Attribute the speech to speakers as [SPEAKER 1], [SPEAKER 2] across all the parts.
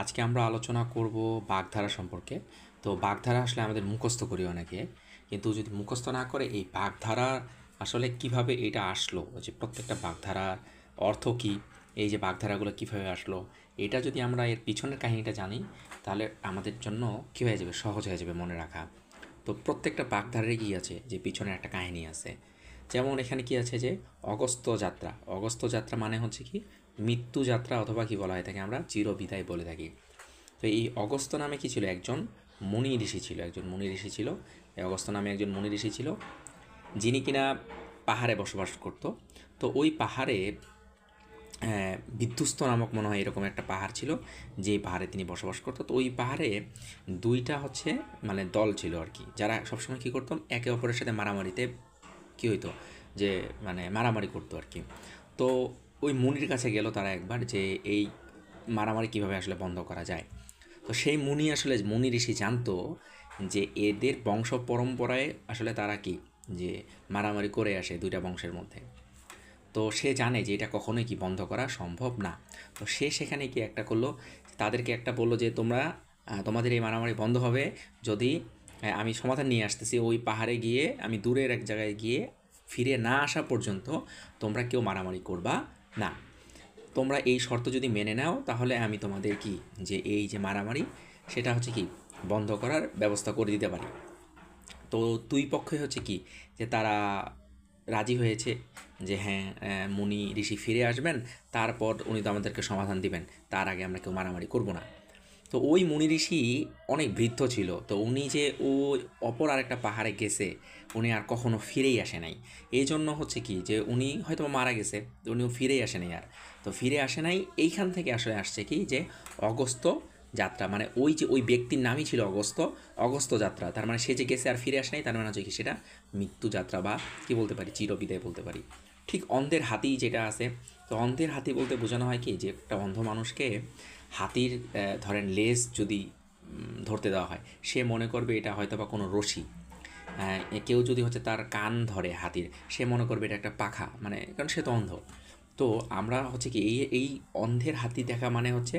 [SPEAKER 1] আজকে আমরা আলোচনা করব বাগধারা সম্পর্কে। তো বাগধারা আসলে আমাদের মুখস্থ করি অনেকে, কিন্তু যদি মুখস্থ না করে এই বাগধারা আসলে কিভাবে এটা আসলো, যে প্রত্যেকটা বাগধারার অর্থ কী, এই যে বাগধারাগুলো কিভাবে আসলো, এটা যদি আমরা এর পিছনের কাহিনীটা জানি তাহলে আমাদের জন্য কী হয়ে যাবে, সহজ হয়ে যাবে মনে রাখা। তো প্রত্যেকটা বাগধারারই কী আছে, যে পিছনে একটা কাহিনী আছে। যেমন এখানে কি আছে, যে অগস্ত্য যাত্রা। অগস্ত্য যাত্রা মানে হচ্ছে কি মৃত্যু যাত্রা, অথবা কি বলা হয় থাকে আমরা চিরবিদায় বলে থাকি। তো এই অগস্ত্য নামে কি ছিল, একজন মুনি ঋষি ছিল। একজন মুনি ঋষি ছিল, এই অগস্ত্য নামে একজন মুনি ঋষি ছিল, যিনি কিনা পাহাড়ে বসবাস করত। তো ওই পাহাড়ে বিধ্বস্ত নামক মনে হয় এরকম একটা পাহাড় ছিল, যে পাহাড়ে তিনি বসবাস করতো। তো ওই পাহাড়ে দুইটা হচ্ছে মানে দল ছিল আর কি, যারা সবসময় কী করতাম, একে অপরের সাথে মারামারিতে কী হইতো, যে মানে মারামারি করতো আর কি। তো ওই মুনির কাছে গেল তারা একবার, যে এই মারামারি কীভাবে আসলে বন্ধ করা যায়। তো সেই মুনি আসলে মুনি ঋষি জানতো যে এদের বংশ পরম্পরায় আসলে তারা কি, যে মারামারি করে আসে দুইটা বংশের মধ্যে। তো সে জানে যে এটা কখনোই কি বন্ধ করা সম্ভব না। তো সে সেখানে কি একটা করলো, তাদেরকে একটা বললো যে তোমরা তোমাদের এই মারামারি বন্ধ হবে যদি আমি সমাধান নিয়ে আসতেছি, ওই পাহাড়ে গিয়ে আমি দূরের এক জায়গায় গিয়ে ফিরে না আসা পর্যন্ত তোমরা কেউ মারামারি করবা না। তোমরা এই শর্ত যদি মেনে নাও তাহলে আমি তোমাদের কি, যে এই যে মারামারি সেটা হচ্ছে কি বন্ধ করার ব্যবস্থা করে দিতে পারি। তো দুই পক্ষই হচ্ছে কি, যে তারা রাজি হয়েছে যে হ্যাঁ, মুনি ঋষি ফিরে আসবেন, তারপর উনি তো আমাদেরকে সমাধান দিবেন, তার আগে আমরা কেউ মারামারি করব না। তো ওই মুনি ঋষি অনেক বৃদ্ধ ছিল, তো উনি যে ওই অপর আরেকটা পাহাড়ে গেছে, উনি আর কখনো ফিরেই আসে নাই। এই জন্য হচ্ছে কি, যে উনি হয়তো মারা গেছে, উনিও ফিরেই আসে নাই আর। তো ফিরে আসে নাই, এইখান থেকে আসলে আসছে কি, যে অগস্ত্য যাত্রা, মানে ওই যে ওই ব্যক্তির নামই ছিল অগস্ত্য, অগস্ত্য যাত্রা। তার মানে সে যে গেছে আর ফিরে আসে নাই, তার মানে হচ্ছে কি সেটা মৃত্যু যাত্রা, বা কি বলতে পারি, চিরবিদায় বলতে পারি। ঠিক অন্ধের হাতি যেটা আছে, তো অন্ধের হাতি বলতে বোঝানো হয় কি, যে একটা অন্ধ মানুষকে হাতির ধরেন লেজ যদি ধরতে দেওয়া হয়, সে মনে করবে এটা হয়তো বা কোনো রশি। কেউ যদি হচ্ছে তার কান ধরে হাতির, সে মনে করবে এটা একটা পাখা, মানে কারণ সে তো অন্ধ। তো আমরা হচ্ছে কি এই এই অন্ধের হাতি দেখা মানে হচ্ছে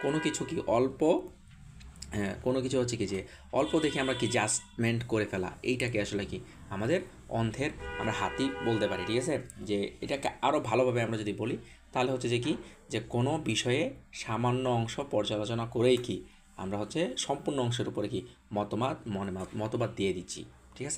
[SPEAKER 1] কোনো কিছু কি অল্প, কোনো কিছু হচ্ছে কি, যে অল্প দেখে আমরা কি জাজমেন্ট করে ফেলা, এইটাকে আসলে কি আমাদের অন্ধের আমরা হাতি বলতে পারি। ঠিক আছে, যে এটাকে আরও ভালোভাবে আমরা যদি বলি তাহলে হচ্ছে যে কি, যে কোনো বিষয়ে সামান্য অংশ পর্যালোচনা করেই কি আমরা হচ্ছে সম্পূর্ণ অংশের উপরে কি মতবাদ দিয়ে দিচ্ছি। ঠিক আছে।